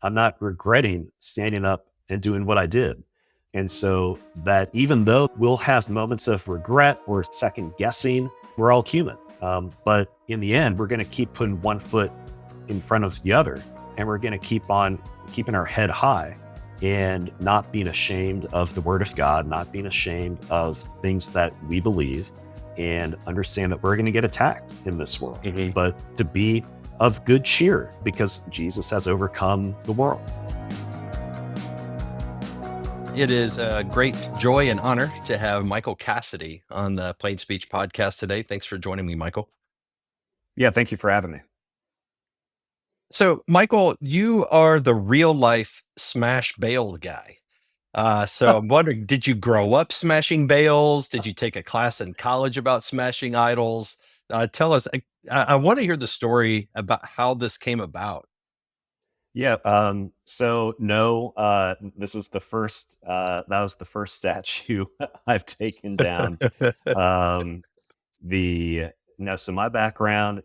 I'm not regretting standing up and doing what I did. And so that even though we'll have moments of regret or second guessing, we're all human. But in the end, we're going to keep putting one foot in front of the other, and we're going to keep on keeping our head high and not being ashamed of the word of God, not being ashamed of things that we believe, and understand that we're going to get attacked in this world, but to be of good cheer because Jesus has overcome the world. It is a great joy and honor to have Michael Cassidy on the Plain Speech podcast today. Thanks for joining me, Michael. Yeah, thank you for having me. So, Michael, you are the real life smash bales guy. So I'm wondering, did you grow up smashing bales? Did you take a class in college about smashing idols? Tell us. I want to hear the story about how this came about. Yeah. So no, this is the first, that was the first statue I've taken down. Um, the, no, so my background,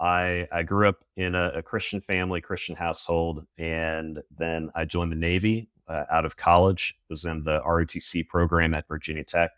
I grew up in a Christian family, Christian household, and then I joined the Navy out of college, was in the ROTC program at Virginia Tech.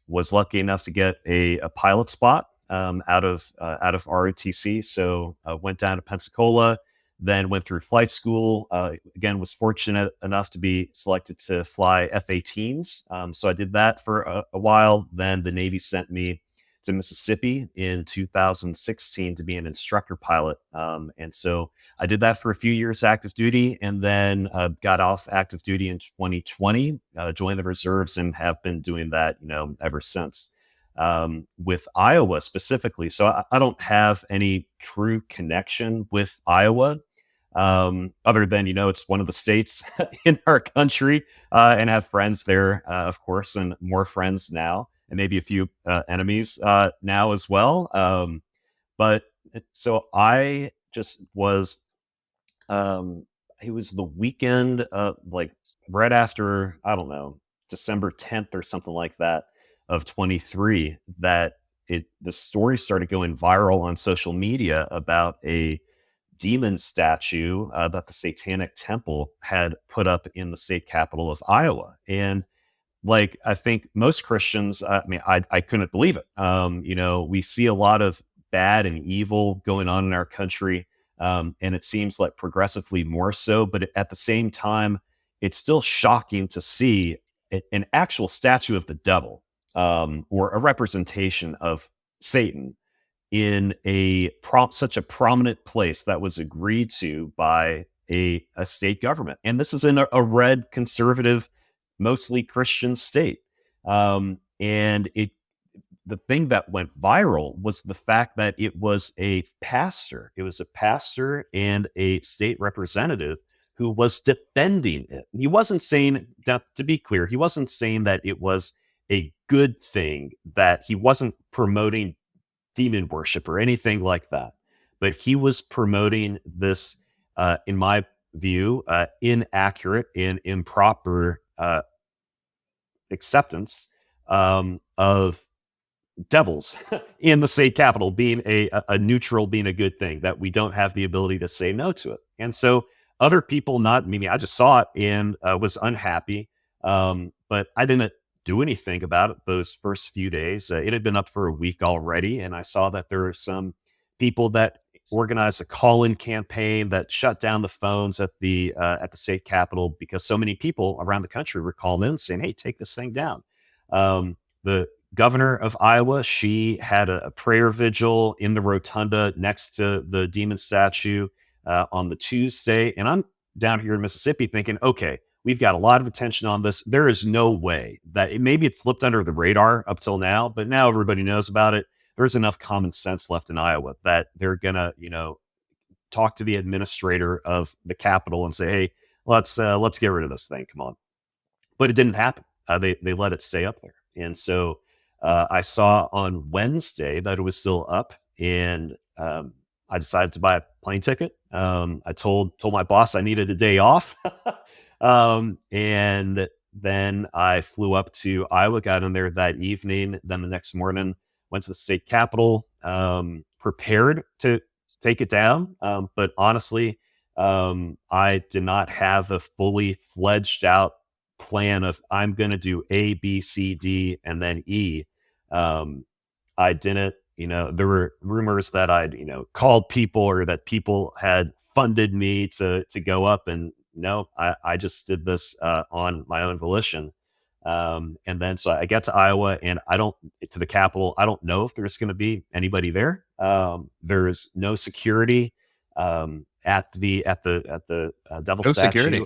Was lucky enough to get a pilot spot out of ROTC. So went down to Pensacola, then went through flight school. Again, was fortunate enough to be selected to fly F-18s. So I did that for a while. Then the Navy sent me to Mississippi in 2016 to be an instructor pilot. And so I did that for a few years active duty, and then got off active duty in 2020, joined the reserves, and have been doing that, ever since. With Iowa specifically. So I don't have any true connection with Iowa. Other than, it's one of the states in our country, and have friends there, of course, and more friends now, and maybe a few enemies now as well. But so I just was, it was the weekend, like right after, I don't know, December 10th or something like that of 23, that the story started going viral on social media about a demon statue that the Satanic Temple had put up in the state capital of Iowa. And like, I think most Christians, I couldn't believe it. We see a lot of bad and evil going on in our country. And it seems like progressively more so, but at the same time, it's still shocking to see an actual statue of the devil, or a representation of Satan in such a prominent place that was agreed to by a state government. And this is in a red, conservative, mostly Christian state. And the thing that went viral was the fact that it was a pastor. It was a pastor and a state representative who was defending it. He wasn't saying, to be clear, he wasn't saying that it was a good thing, that he wasn't promoting demon worship or anything like that. But he was promoting this, in my view, inaccurate and improper acceptance of devils in the state capital being a neutral, being a good thing, that we don't have the ability to say no to it. And so other people, not me, I just saw it and was unhappy. But I didn't do anything about it those first few days. It had been up for a week already, and I saw that there were some people that organized a call-in campaign that shut down the phones at the state capitol because so many people around the country were calling in saying, "Hey, take this thing down." The governor of Iowa, she had a prayer vigil in the rotunda next to the demon statue on the Tuesday, and I'm down here in Mississippi thinking, okay, we've got a lot of attention on this. There is no way that maybe it slipped under the radar up till now, but now everybody knows about it. There's enough common sense left in Iowa that they're gonna, talk to the administrator of the Capitol and say, "Hey, let's get rid of this thing. Come on." But it didn't happen. They let it stay up there, and so I saw on Wednesday that it was still up, and I decided to buy a plane ticket. I told my boss I needed a day off. And then I flew up to Iowa, got in there that evening. Then the next morning, went to the state capitol, prepared to take it down. But honestly, I did not have a fully fledged out plan of I'm going to do A, B, C, D, and then E. Um, I didn't, there were rumors that I'd, called people or that people had funded me to go up. And no, I just did this on my own volition. And then so I get to Iowa and to the Capitol. I don't know if there's going to be anybody there. There's no security at the Devil No statue. security.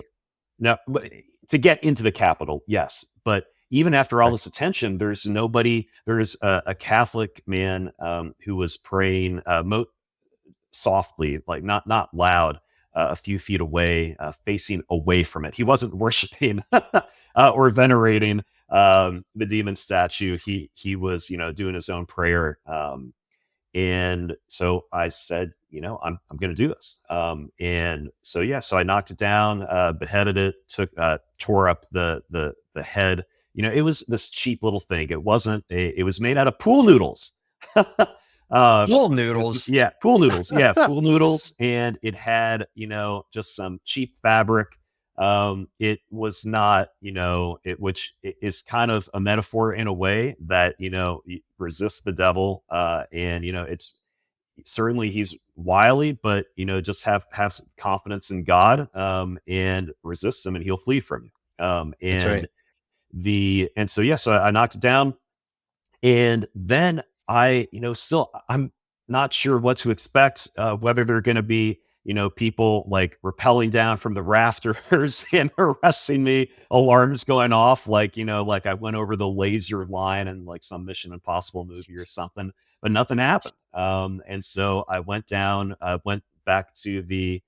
No, but to get into the Capitol, yes. But even after all Right. this attention, there's nobody. There's a Catholic man who was praying softly, like not loud, a few feet away, facing away from it. He wasn't worshiping or venerating the demon statue. He was, doing his own prayer. And so I said, I'm going to do this. And so, yeah, so I knocked it down, beheaded it, tore up the head. It was this cheap little thing. It was made out of pool noodles. Pool It was, noodles. yeah, pool noodles. Yeah, pool noodles. And it had, just some cheap fabric. It was not, which is kind of a metaphor in a way that, resist the devil. And, it's certainly he's wily, but, just have some confidence in God, and resist him and he'll flee from you. That's right. And so, yeah, so I knocked it down and then I'm not sure what to expect, whether they're going to be, people like rappelling down from the rafters and arresting me, alarms going off, like I went over the laser line and like some Mission Impossible movie or something, but nothing happened. And so I went back to the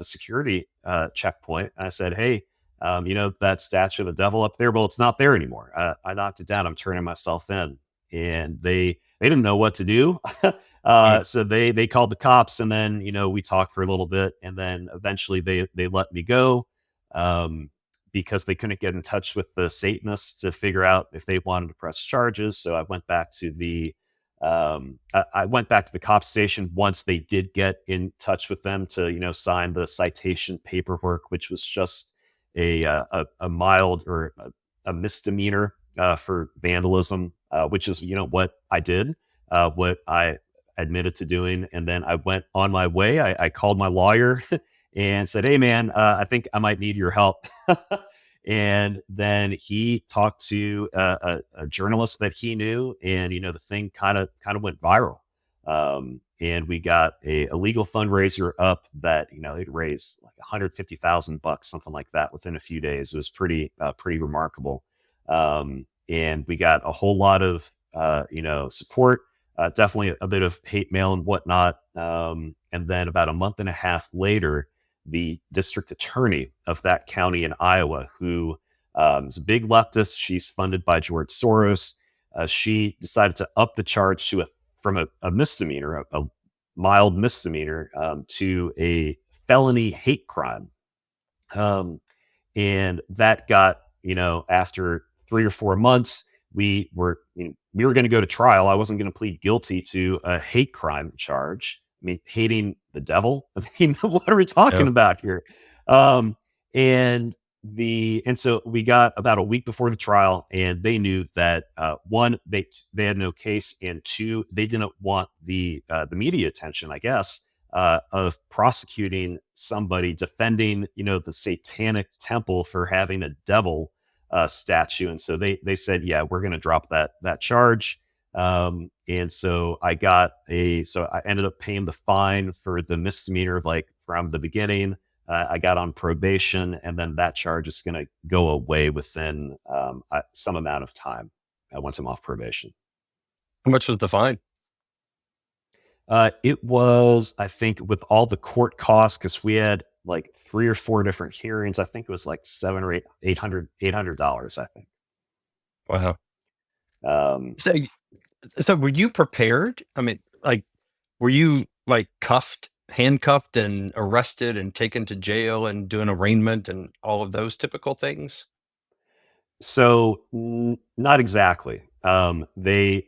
security checkpoint. I said, "Hey, that statue of the devil up there. Well, it's not there anymore. I knocked it down. I'm turning myself in." And they didn't know what to do. Mm. So they called the cops, and then we talked for a little bit, and then eventually they let me go, because they couldn't get in touch with the Satanists to figure out if they wanted to press charges. So I went back to the cop station once they did get in touch with them to sign the citation paperwork, which was just a mild or a misdemeanor for vandalism, which is what I did, what I admitted to doing, and then I went on my way. I called my lawyer and said, "Hey, man, I think I might need your help." And then he talked to a journalist that he knew, and the thing kind of went viral. And we got a legal fundraiser up that they'd raised like $150,000, something like that, within a few days. It was pretty remarkable. And we got a whole lot of support, definitely a bit of hate mail and whatnot. And then about a month and a half later, the district attorney of that county in Iowa, who is a big leftist, she's funded by George Soros. She decided to up the charge from a misdemeanor, a mild misdemeanor, to a felony hate crime. Um, and that got, after 3 or 4 months, we were going to go to trial. I wasn't going to plead guilty to a hate crime charge. I mean, hating the devil. I mean, what are we Yeah. talking about here? Um, and and so we got about a week before the trial, and they knew that one, they had no case, and two, they didn't want the media attention, I guess, of prosecuting somebody defending, the Satanic temple for having a devil statue, and so they said, yeah, we're going to drop that charge. And so so I ended up paying the fine for the misdemeanor, like from the beginning. I got on probation, and then that charge is going to go away within some amount of time once I'm off probation. How much was the fine? It was, I think, with all the court costs, because we had like 3 or 4 different hearings. I think it was like $800, I think. Wow. Um, So, so were you prepared? I mean, like, were you like handcuffed and arrested and taken to jail and do an arraignment and all of those typical things? so not exactly. They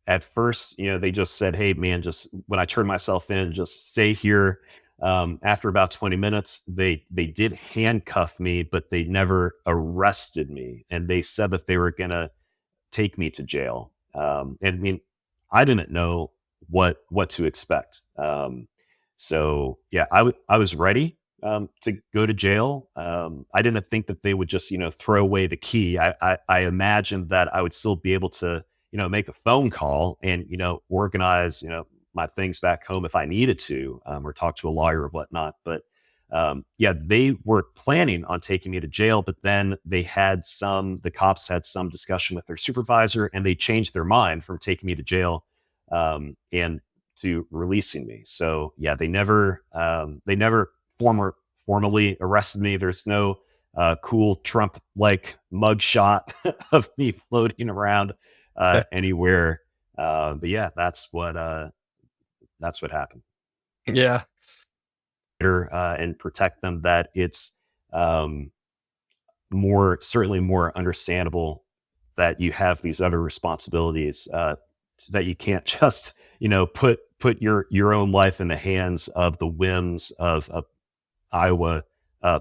at first, they just said, "Hey, man, just when I turn myself in, just stay here. After about 20 minutes, they did handcuff me, but they never arrested me, and they said that they were gonna take me to jail. And I mean, I didn't know what to expect. So yeah, I was ready to go to jail. I didn't think that they would just throw away the key. I imagined that I would still be able to make a phone call and organize my things back home if I needed to, or talk to a lawyer or whatnot. But yeah, they were planning on taking me to jail, but then the cops had some discussion with their supervisor, and they changed their mind from taking me to jail and to releasing me. So yeah, they never formally arrested me. There's no cool Trump like mugshot of me floating around anywhere. But yeah, that's what happened. Yeah. And protect them, that it's um, certainly more understandable that you have these other responsibilities, so that you can't just put your own life in the hands of the whims of Iowa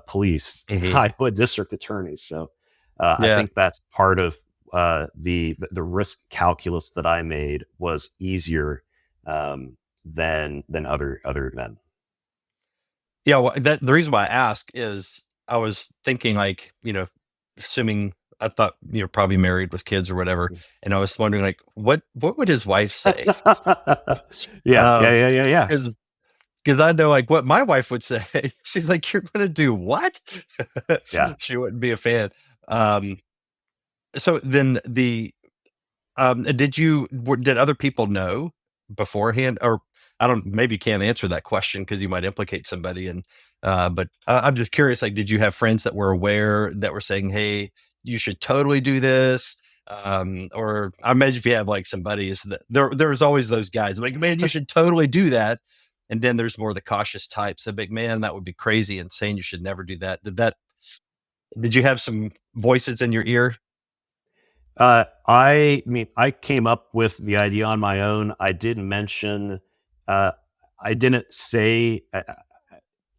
police, Mhm. Iowa district attorneys. So I Yeah. think that's part of the risk calculus that I made was easier than other men. Yeah, well, the reason why I ask is I was thinking, like, assuming I thought you're probably married with kids or whatever, and I was wondering, like, what would his wife say? Yeah, yeah, Um, yeah, yeah, yeah, because I know, like, what my wife would say. She's like, "You're gonna do what?" yeah. She wouldn't be a fan. Um, so then did other people know beforehand? Or I don't, maybe you can't answer that question because you might implicate somebody, and, but I'm just curious, like, did you have friends that were aware, that were saying, "Hey, you should totally do this?" Or I imagine if you have, like, some buddies that there's always those guys like, "Man, you should totally do that." And then there's more the cautious types that big, "Man, that would be crazy, insane. You should never do that." Did you have some voices in your ear? I mean, I came up with the idea on my own. I did mention, uh, I didn't say,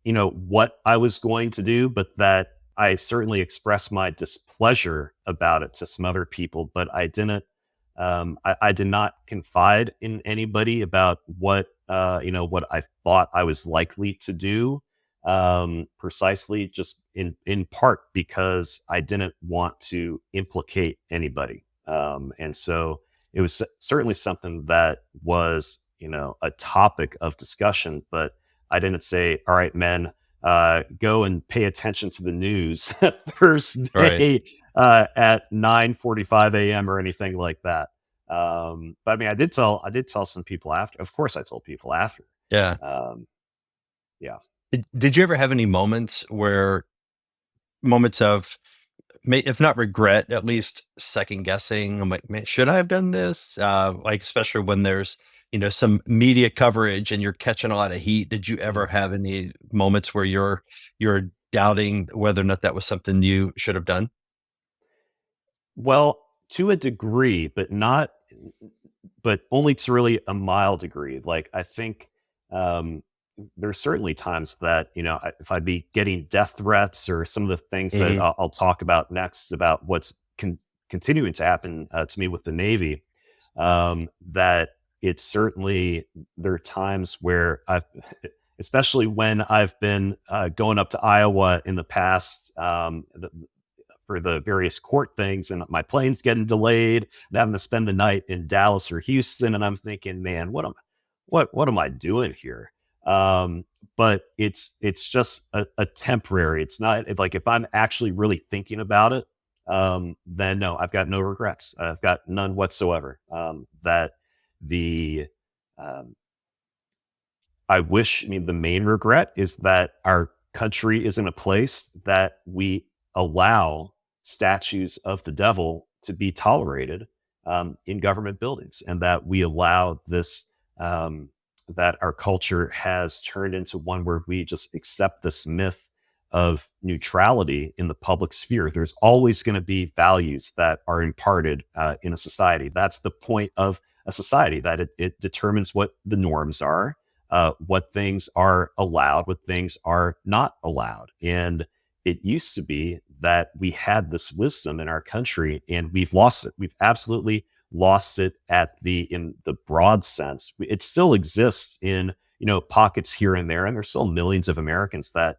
what I was going to do, but that I certainly expressed my displeasure about it to some other people. But I didn't, I did not confide in anybody about what I thought I was likely to do. Precisely, just in part because I didn't want to implicate anybody. And so it was certainly something that was, a topic of discussion, but I didn't say, all right, men, go and pay attention to the news Right. Thursday at 9:45 a.m. or anything like that. But I mean, I did tell some people after. Of course, I told people after. Yeah. Um, yeah. Did you ever have any moments of, if not regret, at least second guessing? I'm like, "Man, should I have done this?" Like, especially when there's, some media coverage and you're catching a lot of heat. Did you ever Mhm. have any moments where you're doubting whether or not that was something you should have done? Well, to a degree, but only to really a mild degree. Like I think um, there's certainly times that if I'd be getting death threats or some of the things that Mhm. I'll talk about next about what's continuing to happen to me with the Navy, that it's certainly there are times where I've, especially when I've been going up to Iowa in the past. For the various court things, and my plane's getting delayed and having to spend the night in Dallas or Houston, and I'm thinking, man, what am I doing here? Um, but it's just a temporary. It's not like if I'm actually really thinking about it, then no, I've got no regrets. I've got none whatsoever. That the um, I wish, I mean, the main regret is that our country is in a place that we allow statues of the devil to be tolerated in government buildings, and that we allow this, that our culture has turned into one where we just accept this myth of neutrality in the public sphere. There's always going to be values that are imparted in a society. That's the point of a society, that it determines what the norms are, what things are allowed, what things are not allowed. And it used to be that we had this wisdom in our country, and we've lost it. We've absolutely lost it in the broad sense. It still exists in pockets here and there, and there's still millions of Americans that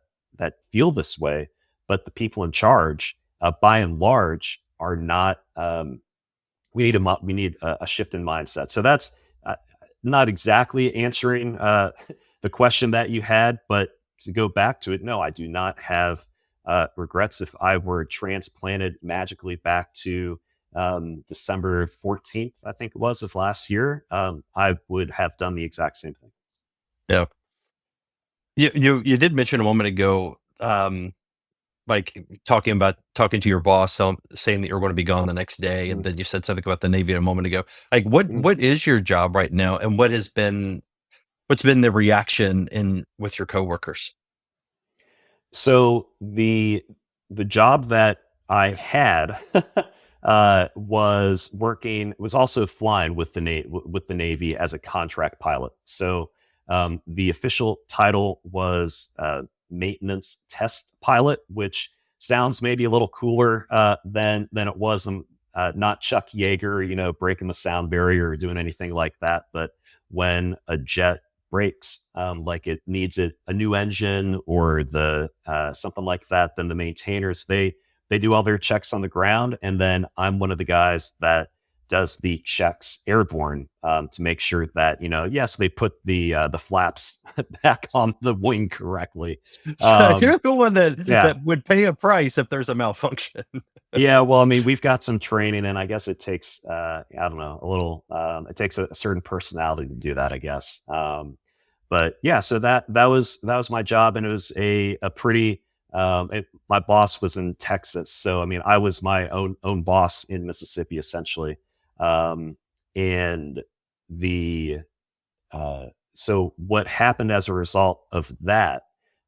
feel this way. But the people in charge, by and large, are not. We need a shift in mindset. So that's uh, not exactly answering the question that you had, but to go back to it, no, I do not have regrets. If I were transplanted magically back to December 14th, I think it was, of last year, I would have done the exact same thing. Yeah. You did mention a moment ago, like talking to your boss, saying that you're going to be gone the next day, and Mm, then you said something about the Navy a moment ago. Like, what mm. what is your job right now, and what's been the reaction in with your coworkers? So the job that I had was also flying with with the Navy as a contract pilot. So the official title was maintenance test pilot, which sounds maybe a little cooler than it was. I'm not Chuck Yeager, breaking the sound barrier or doing anything like that. But when a jet breaks, like it needs a new engine or the something like that, then the maintainers they do all their checks on the ground, and then I'm one of the guys that does the checks airborne to make sure that yes, they put the flaps back on the wing correctly. So Um, you're the one yeah, that would pay a price if there's a malfunction. yeah, well, I mean, we've got some training, and I guess it takes, I don't know, a little. It takes a certain personality to do that, I guess. But yeah, so that was my job, and it was a pretty. My boss was in Texas, so I mean, I was my own boss in Mississippi, essentially. Um, and the so what happened as a result of that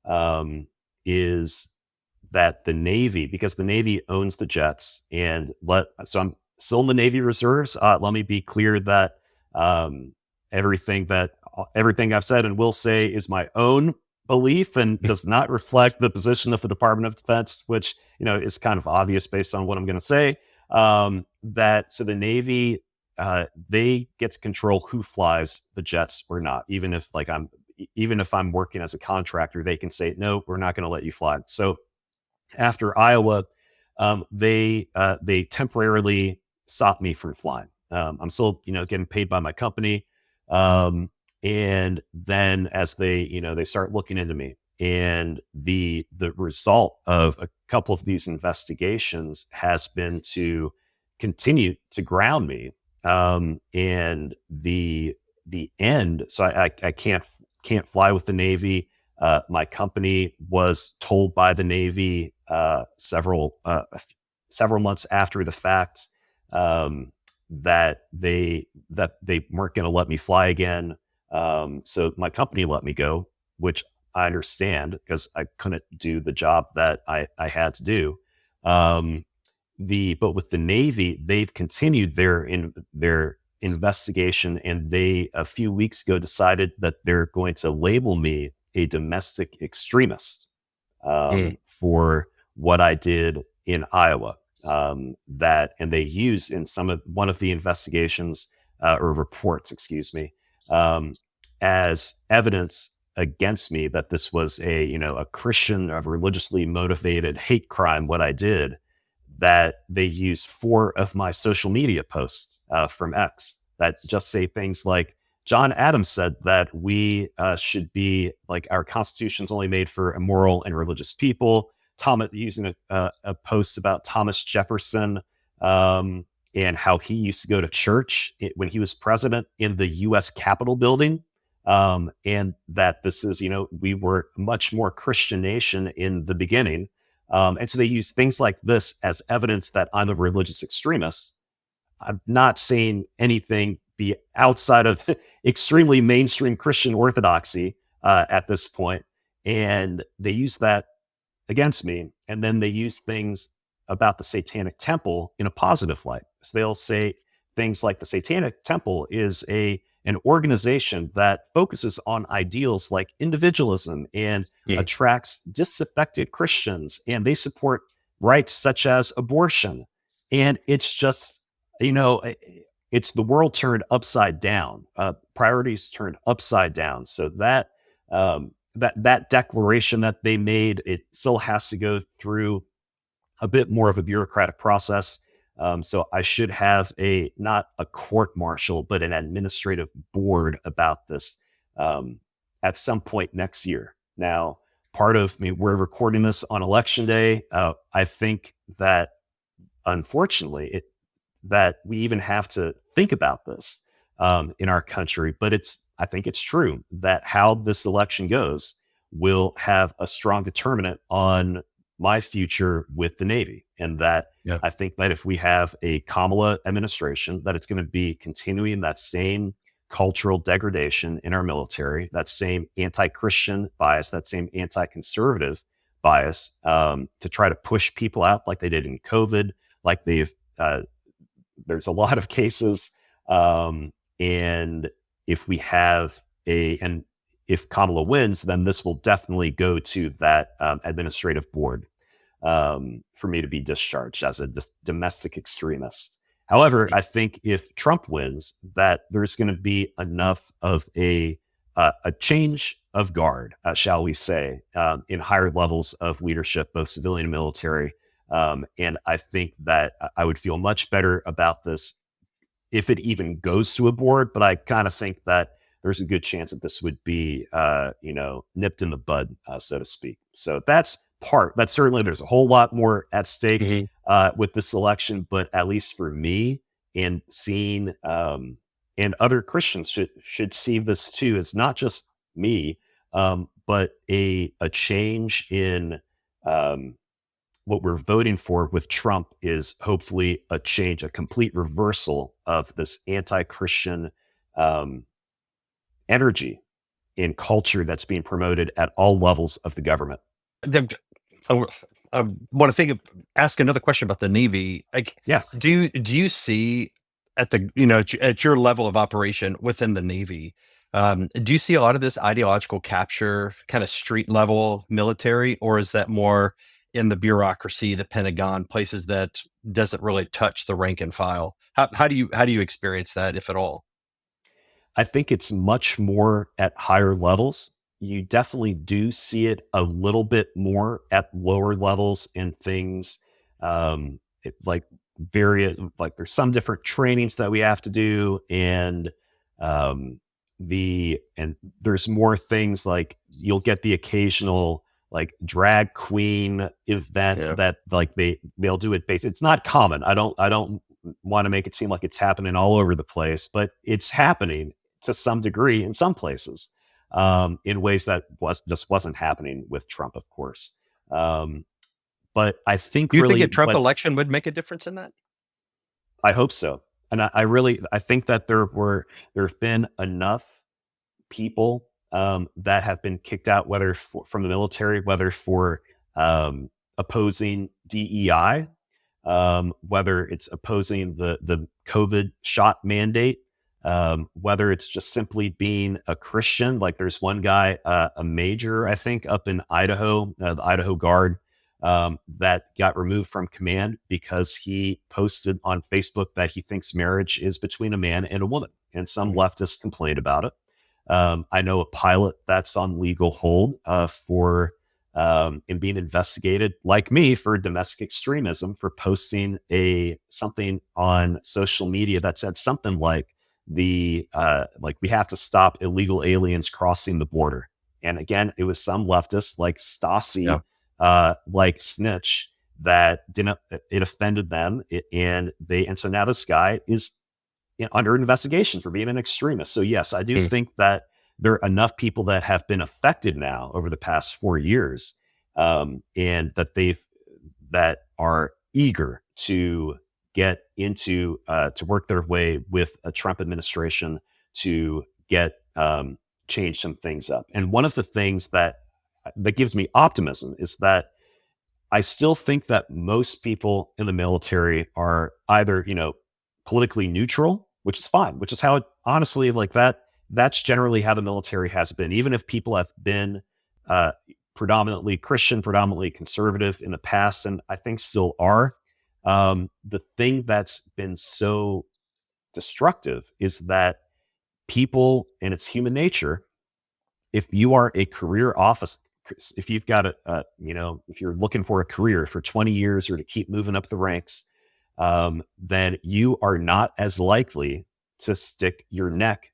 um, is that the Navy, because the Navy owns the jets, so I'm still in the Navy reserves. Let me be clear that um, everything I've said and will say is my own belief and does not reflect the position of the Department of Defense, which is kind of obvious based on what I'm going to say. That so the Navy they get to control who flies the jets or not, even if I'm working as a contractor, they can say no, we're not going to let you fly. So after Iowa, they temporarily stopped me from flying. I'm still getting paid by my company, and then as they start looking into me, and the result of a couple of these investigations has been to continue to ground me, and the end. So I can't fly with the Navy. My company was told by the Navy several months after the fact um, that they weren't going to let me fly again. So my company let me go, which I understand because I couldn't do the job that I had to do. Um, but with the Navy, they've continued their investigation, and they a few weeks ago decided that they're going to label me a domestic extremist Mm. for what I did in Iowa. And they use in one of the investigations or reports, excuse me, um, as evidence against me that this was a Christian, a religiously motivated hate crime. What I did, that they use four of my social media posts from X that just say things like John Adams said that we should be like our constitution's only made for immoral and religious people. Thomas using a post about Thomas Jefferson and how he used to go to church when he was president in the U.S. Capitol building. And that this is, we were a much more Christian nation in the beginning, and so they use things like this as evidence that I'm a religious extremist. I'm not saying anything be outside of extremely mainstream Christian orthodoxy at this point. And they use that against me. And then they use things about the Satanic Temple in a positive light. So they'll say things like the Satanic Temple is an an organization that focuses on ideals like individualism and Yeah. attracts disaffected Christians, and they support rights such as abortion. And it's just, you know, it's the world turned upside down, priorities turned upside down. So that declaration that they made, it still has to go through a bit more of a bureaucratic process. So I should have a not a court martial, but an administrative board about this at some point next year. Now, part of I mean, we're recording this on election day. I think that unfortunately, that we even have to think about this in our country. But I think it's true that how this election goes will have a strong determinant on my future with the Navy. And that Yeah. I think that if we have a Kamala administration, that it's going to be continuing that same cultural degradation in our military, that same anti-Christian bias, that same anti-conservative bias to try to push people out like they did in COVID, like they've there's a lot of cases. And if we have and if Kamala wins, then this will definitely go to that administrative board for me to be discharged as a domestic extremist. However, I think if Trump wins, that there's going to be enough of a change of guard, shall we say, in higher levels of leadership, both civilian and military. And I think that I would feel much better about this if it even goes to a board. But I kind of think that there's a good chance that this would be, nipped in the bud, so to speak. So that's certainly there's a whole lot more at stake Mhm. with this election. But at least for me and seeing, and other Christians should see this too. It's not just me, but a change in what we're voting for with Trump is hopefully a change, a complete reversal of this anti-Christian um, energy in culture that's being promoted at all levels of the government. The- I want to ask another question about the Navy. Like, Yes. do you see at the at your level of operation within the Navy, do you see a lot of this ideological capture, kind of street level military, or is that more in the bureaucracy, the Pentagon, places that doesn't really touch the rank and file? How do you experience that, if at all? I think it's much more at higher levels. You definitely do see it a little bit more at lower levels in things like various, like there's some different trainings that we have to do, and um, and there's more things like you'll get the occasional like drag queen event Yeah. that like they'll do it based. It's not common. I don't want to make it seem like it's happening all over the place, but it's happening to some degree in some places, in ways that wasn't happening with Trump, of course. Um, but I think Do you think a really Trump what election would make a difference in that? I hope so, and I think that there have been enough people that have been kicked out, whether from the military, whether for opposing DEI, whether it's opposing the COVID shot mandate, whether it's just simply being a Christian. Like there's one guy, a major, I think, up in Idaho, the Idaho Guard, that got removed from command because he posted on Facebook that he thinks marriage is between a man and a woman. And some Mhm. leftists complained about it. I know a pilot that's on legal hold for and being investigated, like me, for domestic extremism for posting something on social media that said something like like we have to stop illegal aliens crossing the border. And again, it was some leftists like Yeah. Stasi, like Snitch, that didn't it offended them, and so now this guy is under investigation for being an extremist. So yes, I do Mm. think that there are enough people that have been affected now over the past 4 years, and that are eager to get into to work their way with a Trump administration to get change some things up. And one of the things that gives me optimism is that I still think that most people in the military are either politically neutral which is fine, which is how it honestly, like that. That's generally how the military has been. Even if people have been uh, predominantly Christian, predominantly conservative in the past, and I think still are. The thing that's been so destructive is that people, and it's human nature, if you are a career office, if you've got if you're looking for a career for 20 years or to keep moving up the ranks, then you are not as likely to stick your neck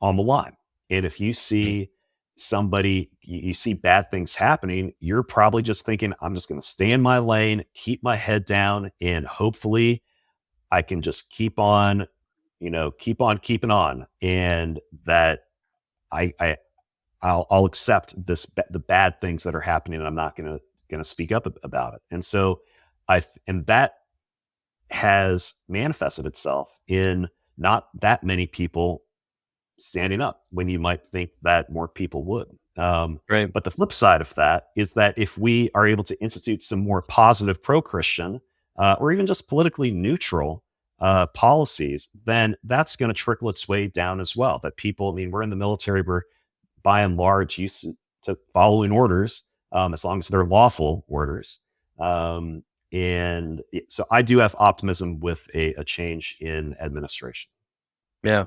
on the line. And if you Mm. see somebody, you see bad things happening, you're probably just thinking, I'm just going to stay in my lane, keep my head down, and hopefully I can just keep on keeping on. And that I, I I'll accept the bad things that are happening, and I'm not gonna speak up about it. And so and that has manifested itself in not that many people standing up when you might think that more people would. Right. But the flip side of that is that if we are able to institute some more positive pro-Christian, or even just politically neutral policies, then that's going to trickle its way down as well. That people, I mean, we're in the military, we're by and large used to following orders, as long as they're lawful orders. And so I do have optimism with a change in administration. Yeah.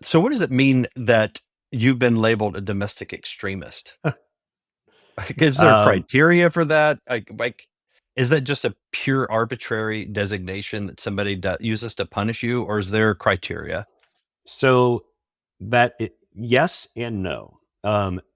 So what does it mean that you've been labeled a domestic extremist? Like, is there Um, criteria for that? Like, is that just a pure arbitrary designation that somebody uses to punish you, or is there criteria? so yes and no.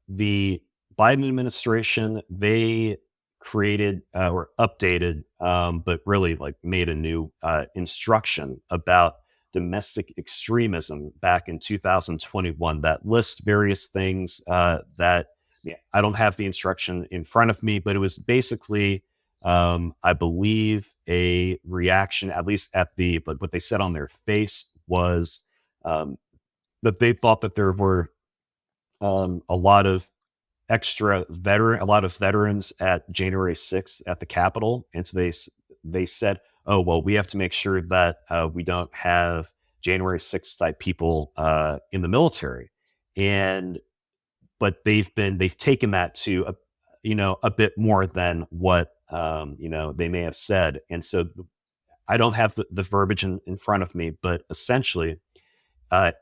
The Biden administration, they created or updated, but really like made a new instruction about domestic extremism back in 2021 that lists various things that, yeah, I don't have the instruction in front of me, but it was basically, I believe, a reaction, at least at the, but what they said on their face was, um, that they thought that there were a lot of a lot of veterans at January 6th at the Capitol, and so they said, "Oh well, we have to make sure that we don't have January 6th type people in the military." And but they've taken that to a bit more than what they may have said, and so I don't have the verbiage in front of me, but essentially,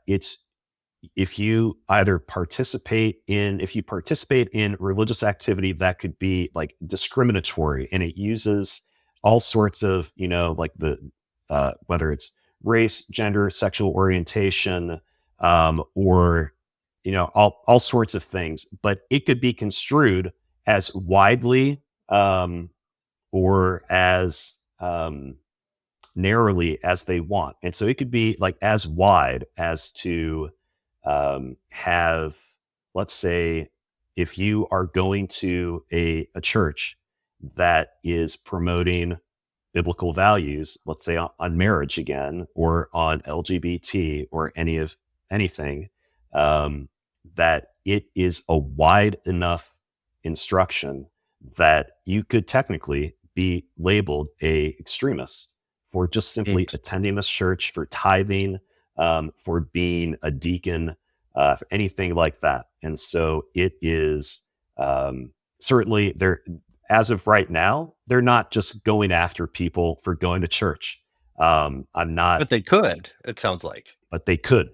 it's if you participate in religious activity that could be like discriminatory, and it uses all sorts of like the whether it's race, gender, sexual orientation, or all sorts of things, but it could be construed as widely, or as narrowly as they want. And so it could be like as wide as to have, let's say, if you are going to a church that is promoting biblical values, let's say on marriage again, or on LGBT, or anything, um, that it is a wide enough instruction that you could technically be labeled a extremist for just simply Mm. attending this church, for tithing, for being a deacon, for anything like that. And so it is, certainly there, as of right now, they're not just going after people for going to church. I'm not, But they could. It sounds like. but they could.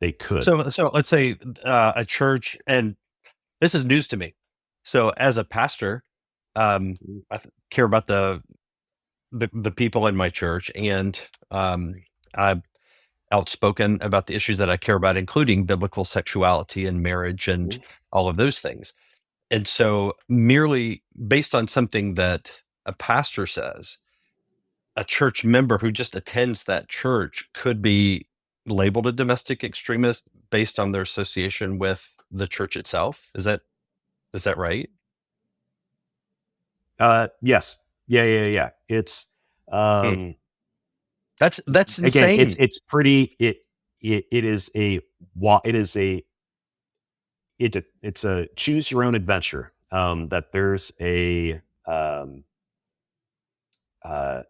They could. So let's say a church, and this is news to me. So as a pastor, care about the people in my church, and I'm outspoken about the issues that I care about, including biblical sexuality and marriage and all of those things. And so, merely based on something that a pastor says, a church member who just attends that church could be labeled a domestic extremist based on their association with the church itself. Is that right? Yes. Yeah, yeah, yeah. It's, Hmm. um, That's again, it's insane. it's pretty. It is a it is a it's a choose your own adventure. That there's a uh,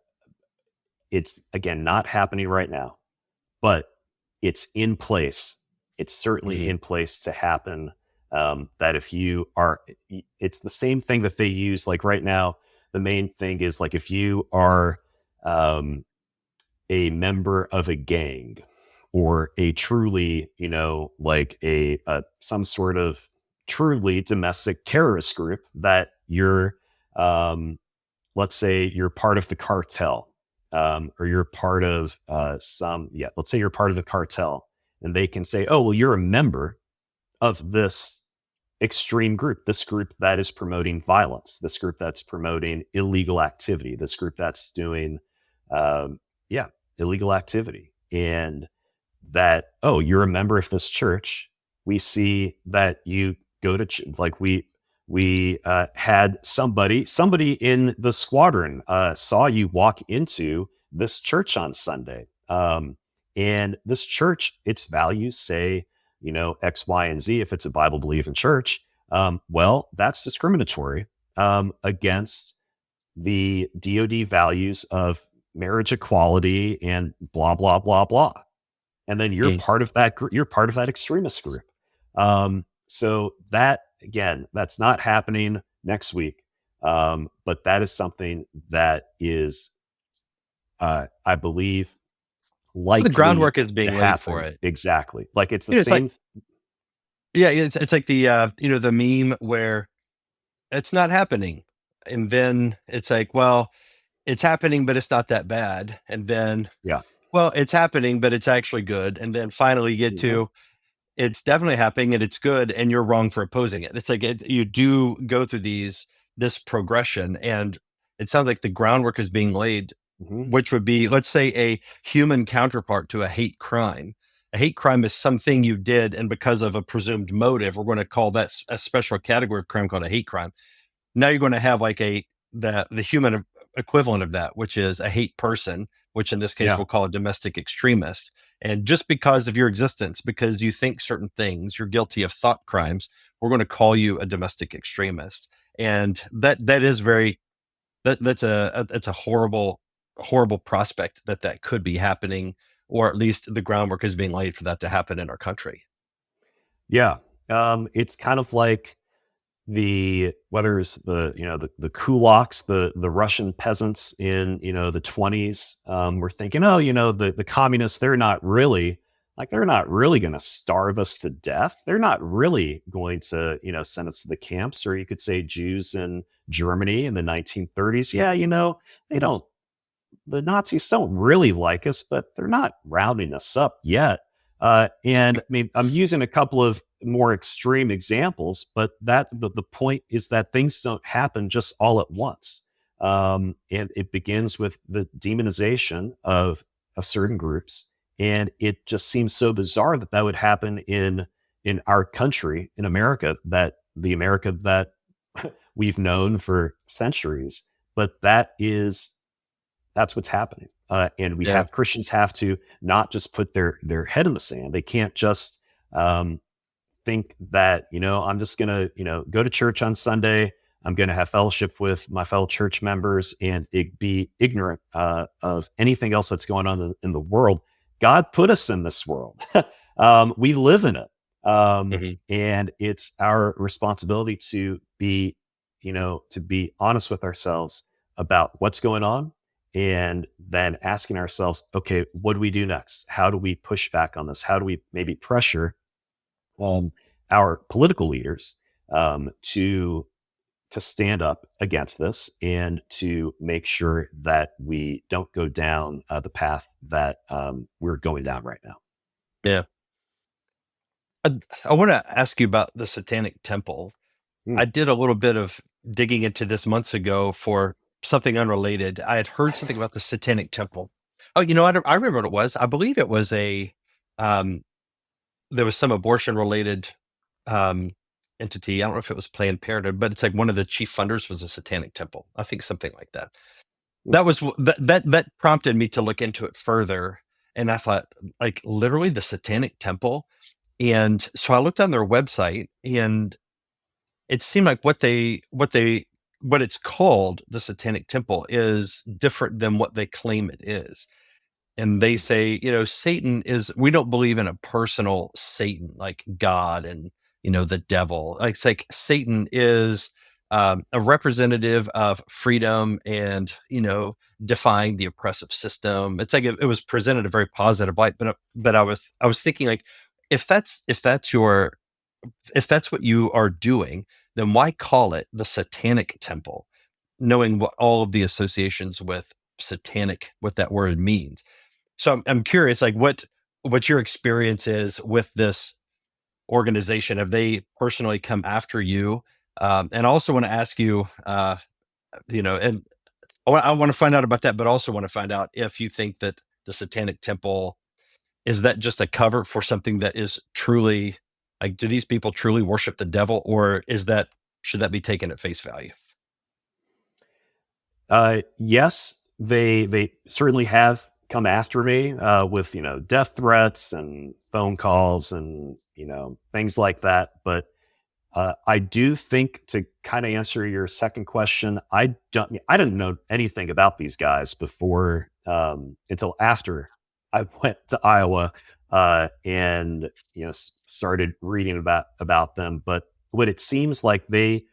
it's again not happening right now, but it's in place. It's certainly Mhm. in place to happen. That if you are, it's the same thing that they use. Like right now, the main thing is like if you are um, a member of a gang or a truly, like a some sort of truly domestic terrorist group that you're, um, let's say you're part of the cartel, or you're part of let's say you're part of the cartel, and they can say, oh, well, you're a member of this extreme group, this group that is promoting violence, this group that's promoting illegal activity, this group that's doing, um, yeah, illegal activity. And that, oh, you're a member of this church. We see that you go to like we had somebody in the squadron saw you walk into this church on Sunday, and this church, its values say, X, Y, and Z. If it's a Bible believing church, well, that's discriminatory against the DoD values of marriage equality and blah blah blah blah. And then you're Mm. part of that group. You're part of that extremist group. So that, again, that's not happening next week, but that is something that is, I believe, The likely groundwork is to being laid for happen. it. Exactly. Like it's the It's like, same. yeah, it's like the, the meme where it's not happening. And then it's like, well, it's happening, but it's not that bad. And then, Yeah. well, it's happening, but it's actually good. And then finally you get Hmm. to, it's definitely happening and it's good, and you're wrong for opposing it. It's like you do go through this progression, and it sounds like the groundwork is being laid, Hmm. which would be, let's say, a human counterpart to a hate crime. A hate crime is something you did, and because of a presumed motive, we're going to call that a special category of crime called a hate crime. Now you're going to have like the human equivalent of that, which is a hate person, which in this case Yeah. we'll call a domestic extremist. And just because of your existence, because you think certain things, you're guilty of thought crimes, we're going to call you a domestic extremist. And that is very, that's a horrible prospect that could be happening, or at least the groundwork is being laid for that to happen in our country. Yeah. It's kind of like whether it's the kulaks, the Russian peasants in the 20s, were thinking, oh, the communists, they're not really going to starve us to death. They're not really going to send us to the camps. Or you could say Jews in Germany in the 1930s. Yeah, they don't the Nazis don't really like us, but they're not rounding us up yet. And I mean, I'm using a couple of more extreme examples, but the point is that things don't happen just all at once. And it begins with the demonization of certain groups. And it just seems so bizarre that that would happen in our country, in America, that the America that we've known for centuries. But that's what's happening. And Yeah. Christians have to not just put their head in the sand. They can't just um, think that I'm just gonna go to church on Sunday. I'm gonna have fellowship with my fellow church members and be ignorant of anything else that's going on in the world. God put us in this world. We live in it, Mhm. and it's our responsibility to be honest with ourselves about what's going on, and then asking ourselves, okay, what do we do next? How do we push back on this? How do we maybe pressure um, our political leaders to stand up against this and to make sure that we don't go down the path that we're going down right now. Yeah. I want to ask you about the Satanic Temple. Hmm. I did a little bit of digging into this months ago for something unrelated. I had heard something about the Satanic Temple. Oh, I remember what it was. I believe it was um, there was some abortion related um, entity. I don't know if it was Planned Parenthood, but it's like one of the chief funders was a Satanic Temple. I think something like that. Hmm. That was that prompted me to look into it further. And I thought, like, literally the Satanic Temple. And so I looked on their website, and it seemed like what it's called, the Satanic Temple, is different than what they claim it is. and they say, Satan is, we don't believe in a personal Satan like God and, the devil. Like, it's like Satan is a representative of freedom and, defying the oppressive system. It's like it was presented a very positive light, but I was thinking, like, if that's what you are doing, then why call it the Satanic temple, knowing what all of the associations with satanic, what that word means? So I'm curious, like, what your experience is with this organization. Have they personally come after you? And I also want to ask you, and I want to find out about that, but also want to find out if you think that the Satanic Temple, is that just a cover for something that is truly, like, do these people truly worship the devil, or should that be taken at face value? Yes, they certainly have come after me with death threats and phone calls and things like that. But I do think, to kind of answer your second question, I didn't know anything about these guys before until after I went to Iowa and started reading about them. But what it seems like, they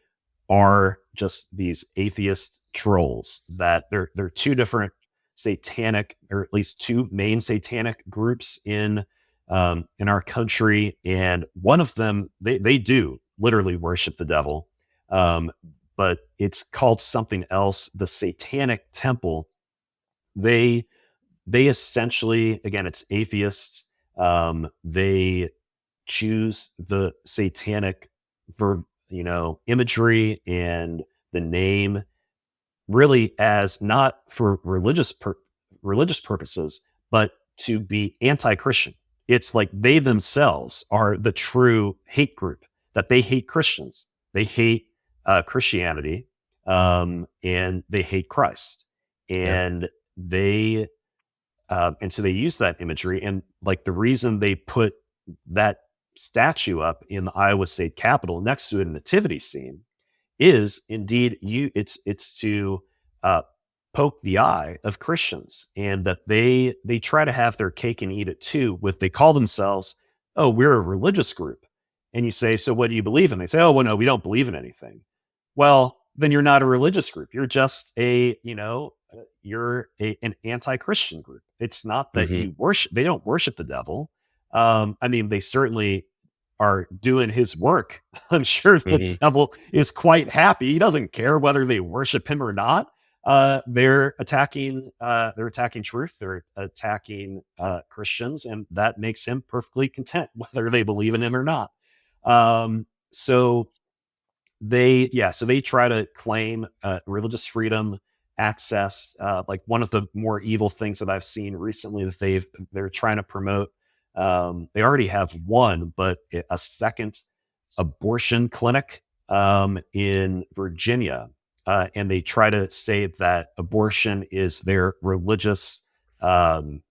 are just these atheist trolls. That they're two different satanic, or at least two main satanic groups in our country, and one of them, they do literally worship the devil, um, but it's called something else. The Satanic Temple. They they essentially, again, it's atheists. They choose the satanic verb, imagery and the name, really as not for religious purposes, but to be anti-Christian. It's like they themselves are the true hate group, that they hate Christians, they hate Christianity, and they hate Christ, Yeah. and they and so they use that imagery. And like, the reason they put that statue up in the Iowa State Capitol next to a nativity scene is indeed, it's to uh, poke the eye of Christians, and that they try to have their cake and eat it too. With, they call themselves, oh, we're a religious group, and you say, so what do you believe in? They say, oh, well, no, we don't believe in anything. Well, then you're not a religious group. You're just an anti-Christian group. It's not that Hmm. you worship. They don't worship the devil. I mean, they certainly are doing his work. I'm sure the Hmm. devil is quite happy. He doesn't care whether they worship him or not. They're attacking. They're attacking truth. They're attacking Christians, and that makes him perfectly content, whether they believe in him or not. So they try to claim religious freedom, access. Like, one of the more evil things that I've seen recently, that they're trying to promote. They already have one, but a second abortion clinic in Virginia, and they try to say that abortion is their religious, um,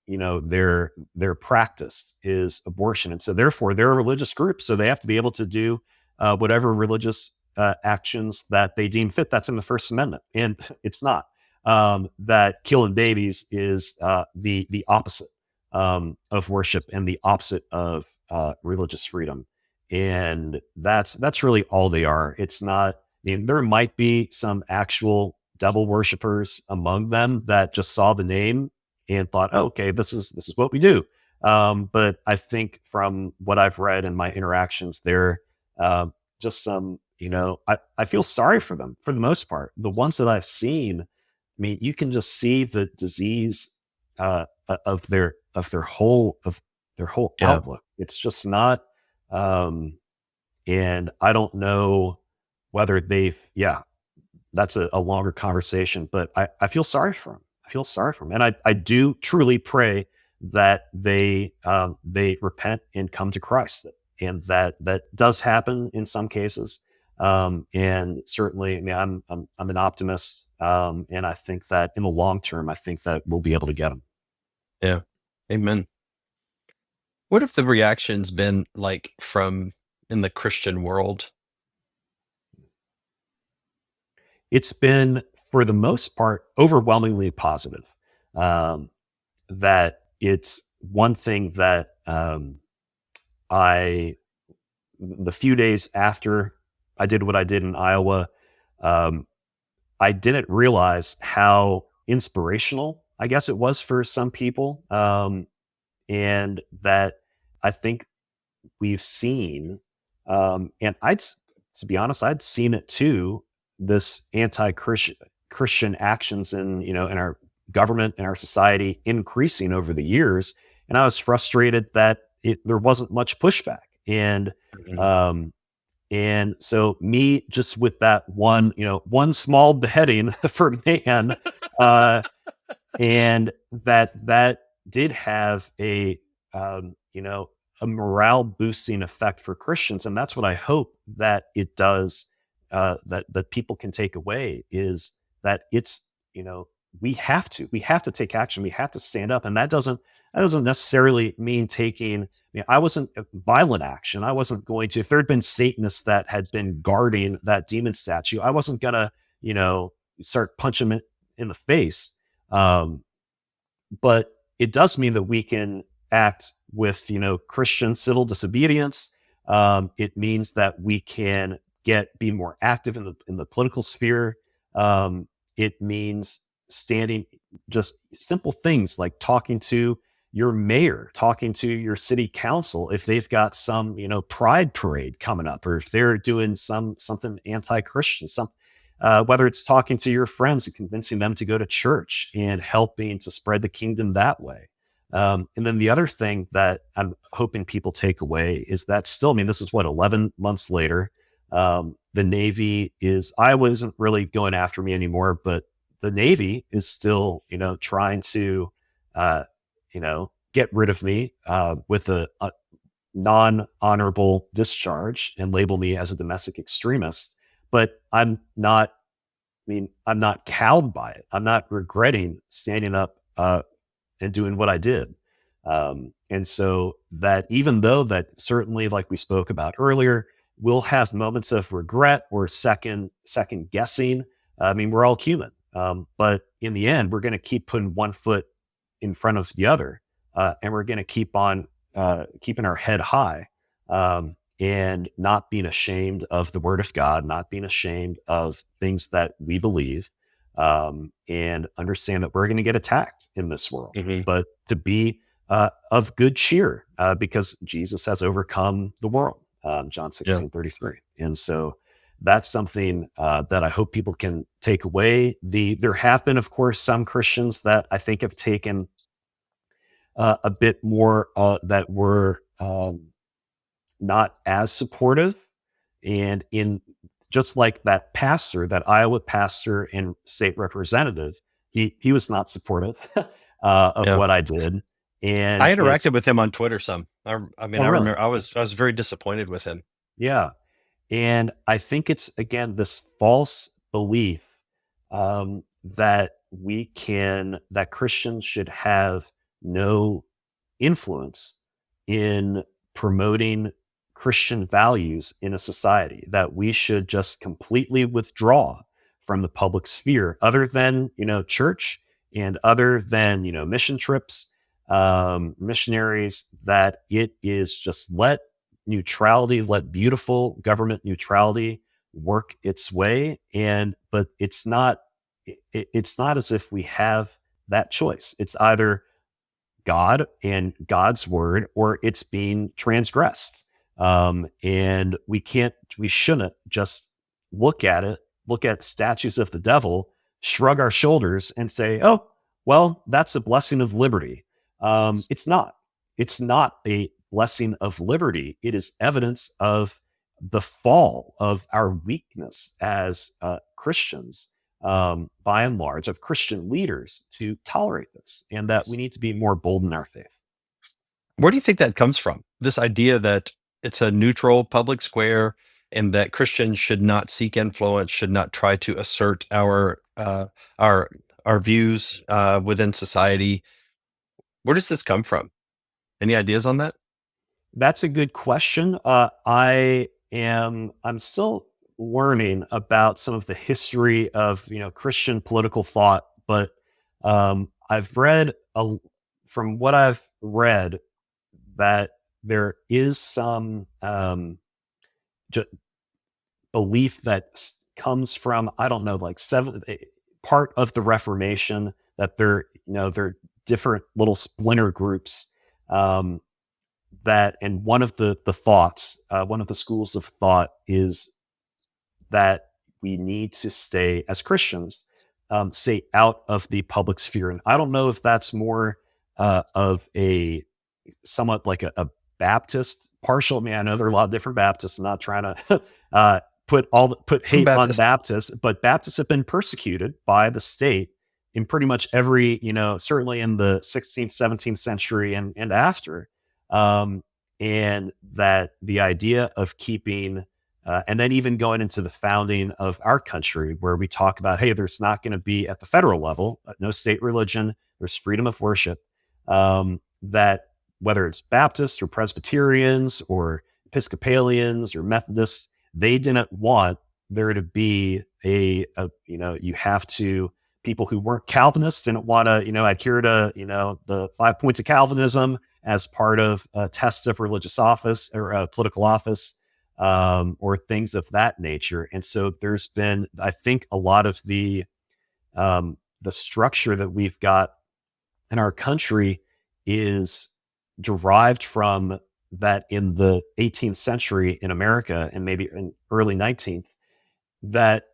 their practice is abortion, and so therefore they're a religious group, so they have to be able to do whatever religious actions that they deem fit. That's in the First Amendment, and it's not. That killing babies is the opposite of worship, and the opposite of religious freedom, and that's really all they are. It's not. I mean, there might be some actual devil worshippers among them that just saw the name and thought, oh, okay, this is what we do. But I think, from what I've read in my interactions, they're just some, I feel sorry for them for the most part. The ones that I've seen, I mean, you can just see the disease of their whole Yeah. outlook. It's just not, um, and I don't know whether yeah, that's a longer conversation, but I feel sorry for him. I feel sorry for him, and I do truly pray that they repent and come to Christ, and that does happen in some cases. And certainly, I mean, I'm an optimist, and I think that in the long term, I think that we'll be able to get them. Yeah. Amen. What have the reactions been like from in the Christian world? It's been, for the most part, overwhelmingly positive. Um, that it's one thing that I, the few days after I did what I did in Iowa, um, I didn't realize how inspirational, I guess it was for some people. And that I think we've seen, and to be honest, I'd seen it too, this Christian actions in our government and our society increasing over the years. And I was frustrated that there wasn't much pushback. Mhm. Um, and so me just with that one small beheading for man, uh, and that did have a morale boosting effect for Christians, and that's what I hope that it does. That people can take away is that it's you know we have to take action, we have to stand up, and that doesn't necessarily mean taking. I wasn't violent action. I wasn't going to, if there had been Satanists that had been guarding that demon statue, I wasn't gonna start punching it in the face. um, but it does mean that we can act with Christian civil disobedience. It means that we can be more active in the political sphere. It means standing, just simple things like talking to your mayor, talking to your city council if they've got some pride parade coming up, or if they're doing something anti-Christian, whether it's talking to your friends and convincing them to go to church and helping to spread the kingdom that way. And then the other thing that I'm hoping people take away is that still, I mean, this is what, 11 months later, the Navy Iowa isn't really going after me anymore, but the Navy is still, trying to, get rid of me with a non-honorable discharge and label me as a domestic extremist. But I'm not cowed by it. I'm not regretting standing up and doing what I did. And so that, even though that certainly, like we spoke about earlier, we'll have moments of regret or second guessing. I mean, we're all human, but in the end, we're going to keep putting one foot in front of the other, and we're going to keep on keeping our head high, and not being ashamed of the Word of God, not being ashamed of things that we believe, and understand that we're going to get attacked in this world, Mhm. but to be of good cheer, because Jesus has overcome the world. John Yeah. 16:33, and so that's something that I hope people can take away. There have been, of course, some Christians that I think have taken a bit more, that were not as supportive, and in just like that pastor, that Iowa pastor and state representative, he was not supportive of Yeah. what I did, and I it's interacted with him on Twitter some. I mean, oh I really remember I was very disappointed with him. yeah. And I think it's, again, this false belief, that Christians should have no influence in promoting Christian values in a society, that we should just completely withdraw from the public sphere, other than, church, and other than, mission trips, missionaries, that it is just let beautiful government neutrality work its way. But it's not as if we have that choice. It's either God and God's word, or it's being transgressed. And we shouldn't just look at it, look at statues of the devil, shrug our shoulders, and say, "Oh, well, that's a blessing of liberty." It's not. It's not a blessing of liberty. It is evidence of the fall of our weakness as Christians, by and large, of Christian leaders to tolerate this, and that we need to be more bold in our faith. Where do you think that comes from? This idea that it's a neutral public square and that Christians should not seek influence, should not try to assert our our views within society. Where does this come from? Any ideas on that? That's a good question. I'm still learning about some of the history of Christian political thought, but I've read from what I've read, that there is some j- belief that comes from, I don't know, like part of the Reformation, that they're different little splinter groups, um, that, and one of the thoughts, one of the schools of thought is that we need to stay as Christians, stay out of the public sphere. And I don't know if that's more of a somewhat like a Baptist partial. I mean, I know there are a lot of different Baptists. I'm not trying to put I'm hate on Baptist. Baptists, but Baptists have been persecuted by the state in pretty much every, certainly in the 16th, 17th century and after. Um, and that the idea of keeping, and then even going into the founding of our country, where we talk about, hey, there's not going to be at the federal level, no state religion, there's freedom of worship. That whether it's Baptists or Presbyterians or Episcopalians or Methodists, they didn't want there to be you have to, people who weren't Calvinists didn't want to, adhere to, the 5 points of Calvinism as part of a test of religious office or political office, or things of that nature. And so there's been, I think, a lot of the structure that we've got in our country is derived from that in the 18th century in America and maybe in early 19th, that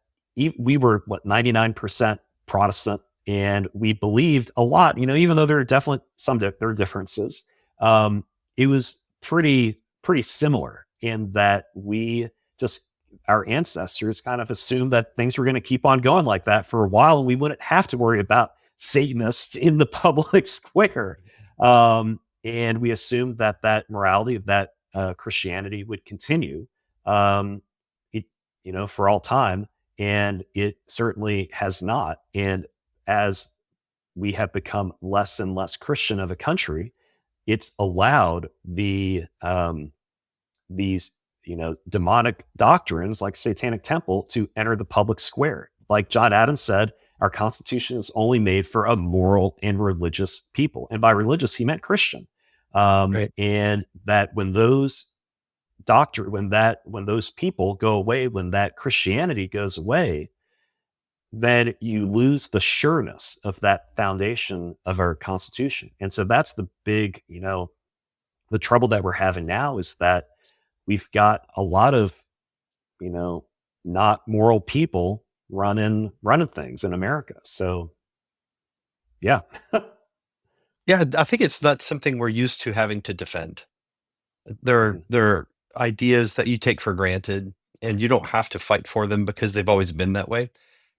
we were, what, 99% Protestant, and we believed a lot, even though there are definitely there are differences. It was pretty similar in that we just, our ancestors kind of assumed that things were going to keep on going like that for a while, and we wouldn't have to worry about Satanists in the public square. And we assumed that morality, that Christianity would continue, it, for all time. And it certainly has not. And as we have become less and less Christian of a country, it's allowed these demonic doctrines like Satanic Temple to enter the public square. Like John Adams said, our Constitution is only made for a moral and religious people, and by religious he meant Christian. Right. And that when those when those people go away, when that Christianity goes away, then you lose the sureness of that foundation of our Constitution. And so that's the big, the trouble that we're having now, is that we've got a lot of, you know, not moral people running things in America. So yeah. Yeah, I think it's not something we're used to having to defend. Mhm. There are ideas that you take for granted, and you don't have to fight for them because they've always been that way.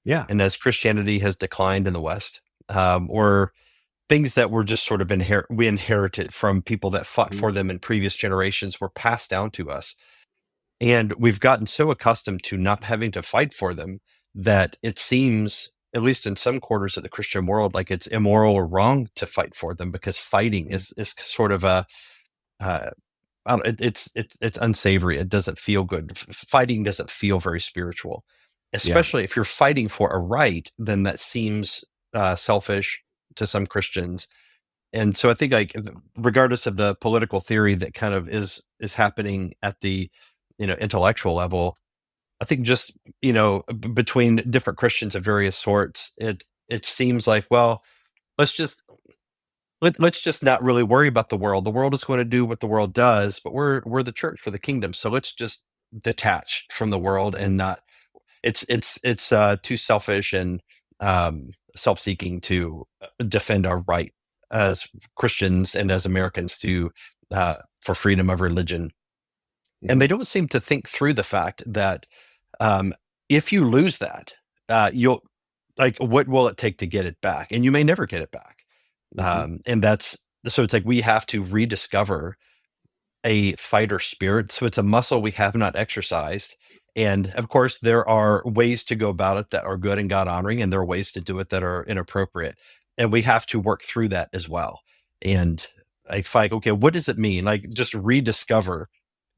Yeah. And as Christianity has declined in the West, or things that were just sort of we inherited from people that fought Mhm. for them in previous generations were passed down to us. And we've gotten so accustomed to not having to fight for them that it seems, at least in some quarters of the Christian world, like it's immoral or wrong to fight for them because fighting Mhm. is sort of a uh, I don't, it's unsavory. It doesn't feel good. Fighting doesn't feel very spiritual, Yeah. especially if you're fighting for a right. Then that seems selfish to some Christians. And so I think, like, regardless of the political theory that kind of is happening at the intellectual level, I think just between different Christians of various sorts, it seems like, well, let's just let's just not really worry about the world. The world is going to do what the world does, but we're the church for the kingdom. So let's just detach from the world Mhm. and not. It's too selfish and self-seeking to defend our right as Christians and as Americans to for freedom of religion. And Mhm. they don't seem to think through the fact that um, if you lose that, you'll like, what will it take to get it back? And you may never get it back. Mhm. And that's so it's like we have to rediscover a fighter spirit. So it's a muscle we have not exercised. And of course, there are ways to go about it that are good and God honoring, and there are ways to do it that are inappropriate. And we have to work through that as well. And like, okay, what does it mean? Like, just rediscover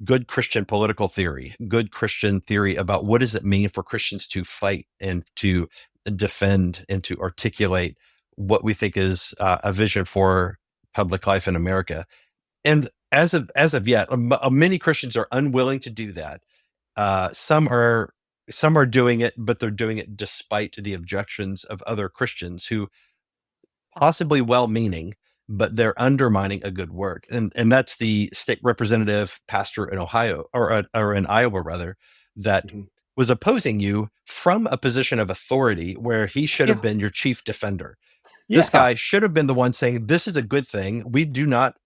good Christian political theory, good Christian theory about what does it mean for Christians to fight and to defend and to articulate what we think is a vision for public life in America. And as of yet, many Christians are unwilling to do that. Some are doing it, but they're doing it despite the objections of other Christians who possibly well-meaning, but they're undermining a good work. And that's the state representative pastor in Ohio, or in Iowa rather, that Mhm. was opposing you from a position of authority where he should have Yeah. been your chief defender. This Yeah. guy should have been the one saying, this is a good thing. We do not.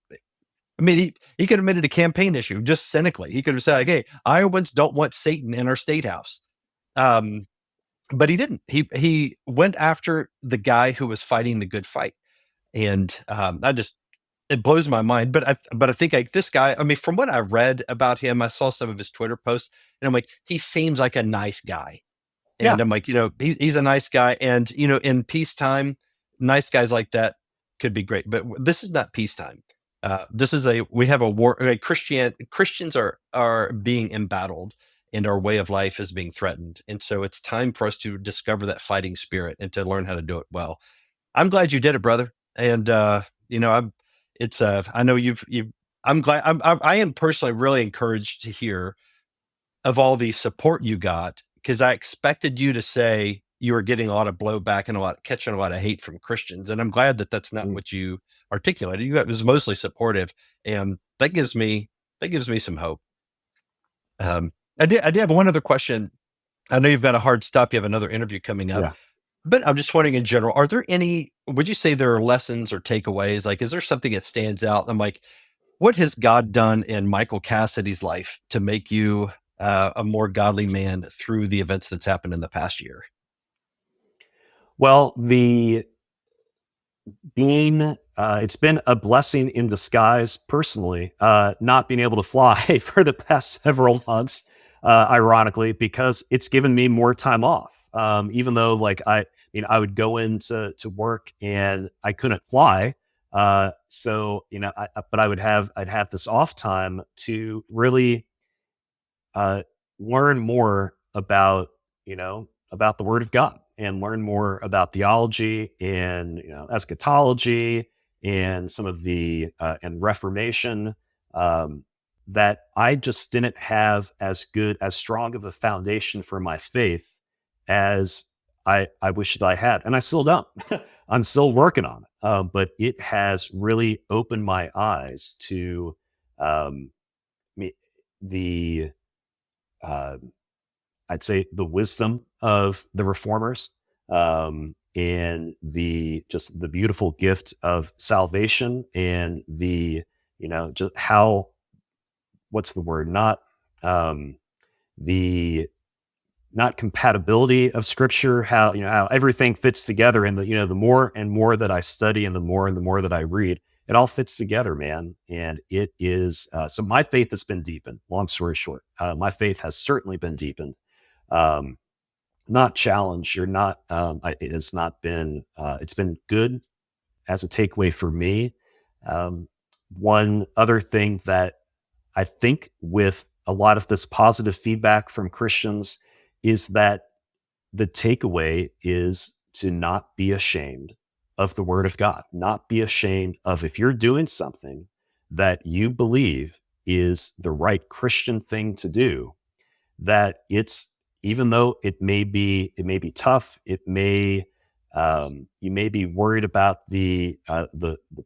I mean, he could have made it a campaign issue just cynically. He could have said, like, hey, Iowans don't want Satan in our state house. Um, but he didn't. He went after the guy who was fighting the good fight. And I just, it blows my mind. But I think, like, this guy, I mean, from what I read about him, I saw some of his Twitter posts, and I'm like, he seems like a nice guy. Yeah. And I'm like, he's a nice guy. And, in peacetime, nice guys like that could be great. But this is not peacetime. We have a war. Like, Christians are being embattled, and our way of life is being threatened. And so it's time for us to discover that fighting spirit and to learn how to do it well. I'm glad you did it, brother. And, I know I'm glad, I am personally really encouraged to hear of all the support you got, because I expected you to say you were getting a lot of blowback and catching a lot of hate from Christians. And I'm glad that that's not Mm. what you articulated. You got was mostly supportive, and that gives me some hope. I did have one other question. I know you've got a hard stop. You have another interview coming up, Yeah. but I'm just wondering in general, would you say there are lessons or takeaways? Like, is there something that stands out? I'm like, what has God done in Michael Cassidy's life to make you a more godly man through the events that's happened in the past year? Well, it's been a blessing in disguise personally, not being able to fly for the past several months, ironically, because it's given me more time off. Even though, like, I would go into work and I couldn't fly. So, but I'd have this off time to really uh, learn more about the Word of God, and learn more about theology and, eschatology, and some of the and Reformation, um, that I just didn't have as strong of a foundation for my faith as I wish that I had, and I still don't. I'm still working on it, but it has really opened my eyes to um, me, the uh, I'd say the wisdom of the reformers, and the beautiful gift of salvation, and just how, what's the word, not the not compatibility of scripture, how everything fits together, and the more and more that I study, and the more that I read, it all fits together, man. And it is, so my faith has been deepened. Long story short, my faith has certainly been deepened, um, not challenged, or not. It has not been. It's been good as a takeaway for me. Um, One other thing that I think, with a lot of this positive feedback from Christians, is that the takeaway is to not be ashamed of the Word of God. Not be ashamed of, if you're doing something that you believe is the right Christian thing to do, that it's, even though it may be tough, you may be worried about the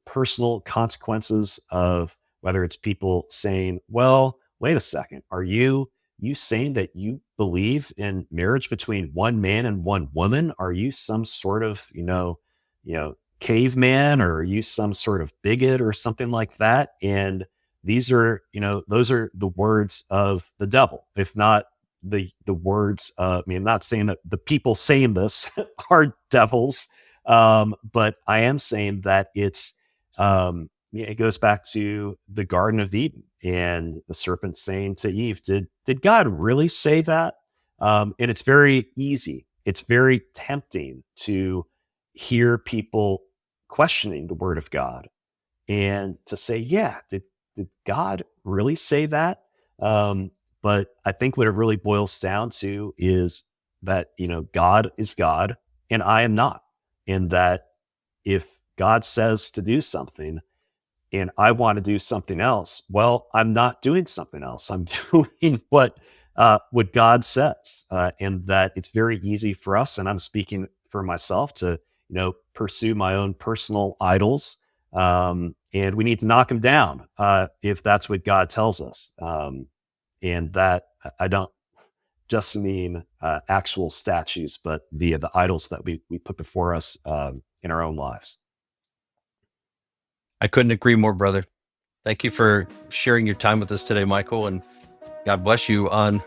personal consequences of, whether it's people saying, well, wait a second, are you saying that you believe in marriage between one man and one woman? Are you some sort of, caveman, or are you some sort of bigot or something like that? And those are the words of the devil, if not the words. I'm not saying that the people saying this are devils, but I am saying that it goes back to the Garden of Eden, and the serpent saying to Eve, "Did God really say that?" And it's very easy. It's very tempting to hear people questioning the Word of God, and to say, "Yeah, did God really say that?" Um, but I think what it really boils down to is that, God is God and I am not, and that if God says to do something, and I want to do something else. Well, I'm not doing something else. I'm doing what God says, and that it's very easy for us. And I'm speaking for myself to pursue my own personal idols, and we need to knock them down if that's what God tells us. And that I don't just mean actual statues, but the idols that we put before us in our own lives. I couldn't agree more, brother. Thank you for sharing your time with us today, Michael, and God bless you on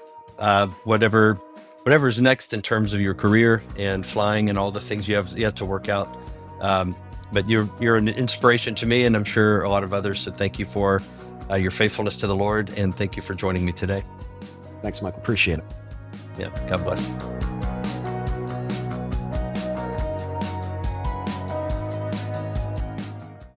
whatever's next in terms of your career and flying and all the things you have yet to work out. But you're an inspiration to me, and I'm sure a lot of others. So thank you for your faithfulness to the Lord, and thank you for joining me today. Thanks, Michael. Appreciate it. Yeah, God bless.